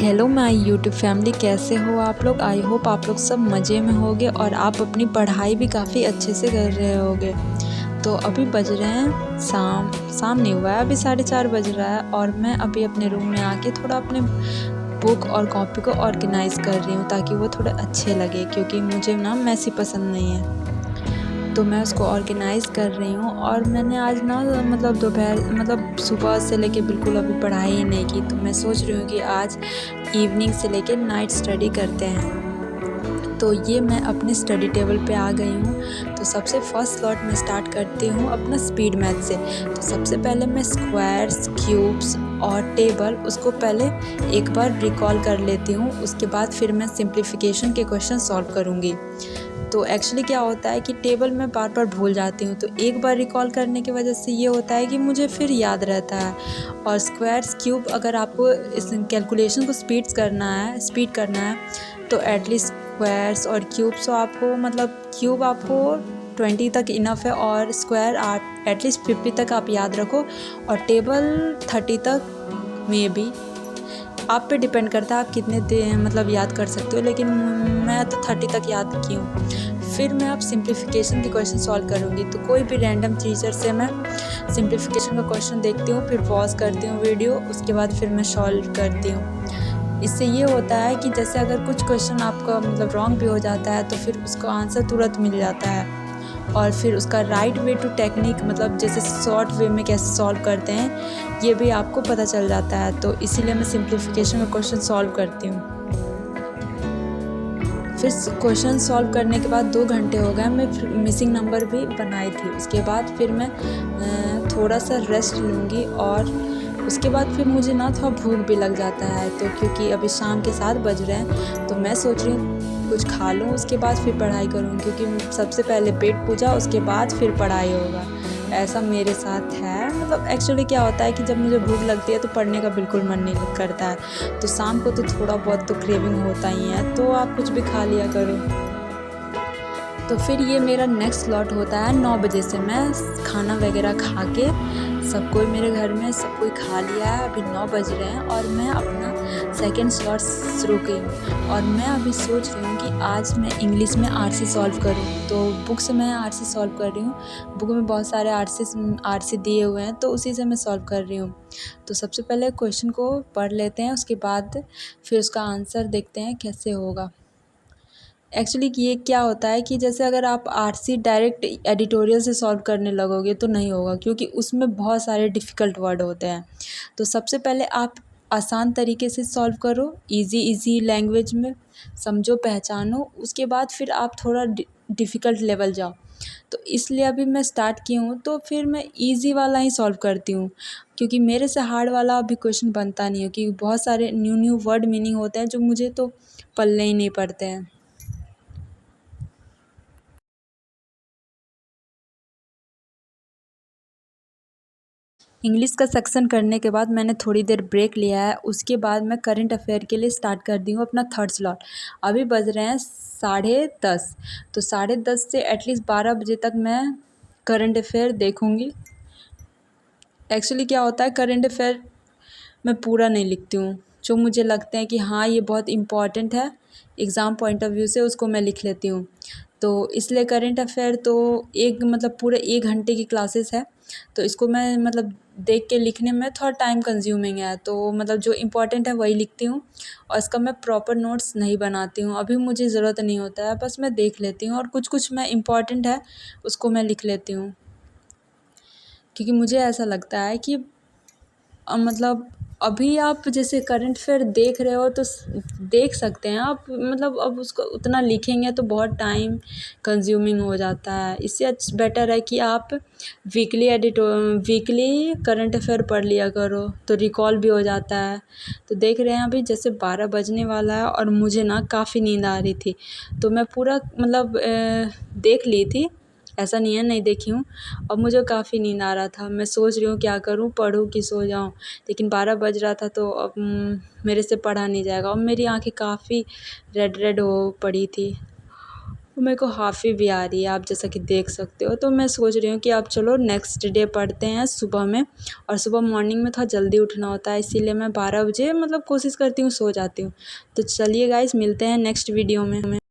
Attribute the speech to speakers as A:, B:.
A: Hello my YouTube family, कैसे हो आप लोग। आई होप आप लोग सब मज़े में होगे और आप अपनी पढ़ाई भी काफ़ी अच्छे से कर रहे होगे। तो अभी बज रहे हैं शाम नहीं हुआ है, अभी 4:30 बज रहा है और मैं अभी अपने रूम में आके थोड़ा अपने बुक और कॉपी को ऑर्गेनाइज़ कर रही हूँ ताकि वो थोड़े अच्छे लगे, क्योंकि मुझे ना मैसी पसंद नहीं है। तो मैं उसको ऑर्गेनाइज़ कर रही हूँ और मैंने आज ना सुबह से लेके बिल्कुल अभी पढ़ाई ही नहीं की। तो मैं सोच रही हूँ कि आज इवनिंग से लेके नाइट स्टडी करते हैं। तो ये मैं अपने स्टडी टेबल पे आ गई हूँ। तो सबसे फर्स्ट स्लॉट मैं स्टार्ट करती हूँ अपना स्पीड मैथ से। तो सबसे पहले मैं स्क्वायर्स, क्यूब्स और टेबल उसको पहले एक बार रिकॉल कर लेती हूँ। उसके बाद फिर मैं सिंप्लीफिकेशन के क्वेश्चन सॉल्व करूँगी। तो एक्चुअली क्या होता है कि टेबल में बार बार भूल जाती हूँ, तो एक बार रिकॉल करने की वजह से ये होता है कि मुझे फिर याद रहता है। और स्क्वायर्स, क्यूब अगर आपको इस कैलकुलेशन को स्पीड करना है तो एटलीस्ट स्क्वायर्स और क्यूब्स क्यूब आपको 20 तक इनफ है और स्क्वायर आप एटलीस्ट 50 तक आप याद रखो और टेबल 30 तक में भी आप पे डिपेंड करता है आप कितने याद कर सकते हो, लेकिन मैं तो 30 तक याद की हूँ। फिर मैं अब सिंप्लीफिकेशन के क्वेश्चन सॉल्व करूँगी। तो कोई भी रैंडम टीचर से मैं सिंप्लीफिकेशन का क्वेश्चन देखती हूँ, फिर पॉज करती हूँ वीडियो, उसके बाद फिर मैं सॉल्व करती हूँ। इससे ये होता है कि जैसे अगर कुछ क्वेश्चन आपका रॉन्ग भी हो जाता है तो फिर उसको आंसर तुरंत मिल जाता है और फिर उसका राइट वे टू टेक्निक जैसे शॉर्ट वे में कैसे सॉल्व करते हैं ये भी आपको पता चल जाता है। तो इसीलिए मैं सिंप्लीफिकेशन का क्वेश्चन सॉल्व करती हूँ। फिर क्वेश्चन सॉल्व करने के बाद 2 घंटे हो गए, मैं मिसिंग नंबर भी बनाई थी। उसके बाद फिर मैं थोड़ा सा रेस्ट लूँगी और उसके बाद फिर मुझे ना थोड़ा भूख भी लग जाता है। तो क्योंकि अभी शाम के 7 बज रहे हैं तो मैं सोच रही हूँ कुछ खा लूँ, उसके बाद फिर पढ़ाई करूँ, क्योंकि सबसे पहले पेट पूजा उसके बाद फिर पढ़ाई होगा। ऐसा मेरे साथ है। एक्चुअली क्या होता है कि जब मुझे भूख लगती है तो पढ़ने का बिल्कुल मन नहीं करता है। तो शाम को तो थोड़ा बहुत तो क्रेविंग होता ही है, तो आप कुछ भी खा लिया करो। तो फिर ये मेरा नेक्स्ट स्लॉट होता है 9 बजे से। मैं खाना वगैरह खा के सब कोई मेरे घर में सब कोई खा लिया है, अभी 9 बज रहे हैं और मैं अपना सेकंड स्लॉट शुरू की हूँ। और मैं अभी सोच रही हूँ कि आज मैं इंग्लिश में आरसी सॉल्व करूँ। तो बुक से मैं आरसी सॉल्व कर रही हूँ। बुक में बहुत सारे आरसी दिए हुए हैं तो उसी से मैं सॉल्व कर रही हूँ। तो सबसे पहले क्वेश्चन को पढ़ लेते हैं, उसके बाद फिर उसका आंसर देखते हैं कैसे होगा। एक्चुअली ये क्या होता है कि जैसे अगर आप आरसी डायरेक्ट एडिटोरियल से सॉल्व करने लगोगे तो नहीं होगा, क्योंकि उसमें बहुत सारे डिफ़िकल्ट वर्ड होते हैं। तो सबसे पहले आप आसान तरीके से सॉल्व करो, इजी लैंग्वेज में समझो, पहचानो, उसके बाद फिर आप थोड़ा डिफ़िकल्ट लेवल जाओ। तो इसलिए अभी मैं स्टार्ट की हूँ तो फिर मैं इजी वाला ही सॉल्व करती हूँ, क्योंकि मेरे से हार्ड वाला अभी क्वेश्चन बनता नहीं है, क्योंकि बहुत सारे न्यू वर्ड मीनिंग होते हैं जो मुझे तो पल्ले ही नहीं पड़ते हैं। इंग्लिश का सेक्शन करने के बाद मैंने थोड़ी देर ब्रेक लिया है। उसके बाद मैं करंट अफेयर के लिए स्टार्ट कर दी हूँ अपना थर्ड स्लॉट। अभी बज रहे हैं 10:30। तो 10:30 से एटलीस्ट 12 बजे तक मैं करंट अफेयर देखूँगी। एक्चुअली क्या होता है, करंट अफेयर मैं पूरा नहीं लिखती हूँ, जो मुझे लगते हैं कि हाँ ये बहुत इम्पॉर्टेंट है एग्ज़ाम पॉइंट ऑफ व्यू से, उसको मैं लिख लेती हूँ। तो इसलिए करंट अफेयर तो पूरे 1 घंटे की क्लासेस है, तो इसको मैं देख के लिखने में थोड़ा टाइम कंज्यूमिंग है। तो जो इम्पोर्टेंट है वही लिखती हूँ और इसका मैं प्रॉपर नोट्स नहीं बनाती हूँ। अभी मुझे ज़रूरत नहीं होता है, बस मैं देख लेती हूँ और कुछ मैं इम्पॉर्टेंट है उसको मैं लिख लेती हूँ, क्योंकि मुझे ऐसा लगता है कि अभी आप जैसे करंट अफेयर देख रहे हो तो देख सकते हैं आप, अब उसको उतना लिखेंगे तो बहुत टाइम कंज्यूमिंग हो जाता है। इससे बेटर है कि आप वीकली करंट अफेयर पढ़ लिया करो, तो रिकॉल भी हो जाता है। तो देख रहे हैं अभी जैसे 12 बजने वाला है और मुझे ना काफ़ी नींद आ रही थी, तो मैं पूरा देख ली थी, ऐसा नहीं है नहीं देखी हूँ। अब मुझे काफ़ी नींद आ रहा था, मैं सोच रही हूँ क्या करूँ, पढूँ कि सो जाऊँ। लेकिन 12 बज रहा था तो अब मेरे से पढ़ा नहीं जाएगा और मेरी आँखें काफ़ी रेड हो पड़ी थी। मेरे को हाफ़ी भी आ रही है, आप जैसा कि देख सकते हो। तो मैं सोच रही हूँ कि आप चलो नेक्स्ट डे पढ़ते हैं सुबह में, और सुबह मॉर्निंग में थोड़ा जल्दी उठना होता है, इसीलिए मैं 12 बजे मतलब कोशिश करती हूँ सो जाती हूँ। तो चलिए गाइस, मिलते हैं नेक्स्ट वीडियो में।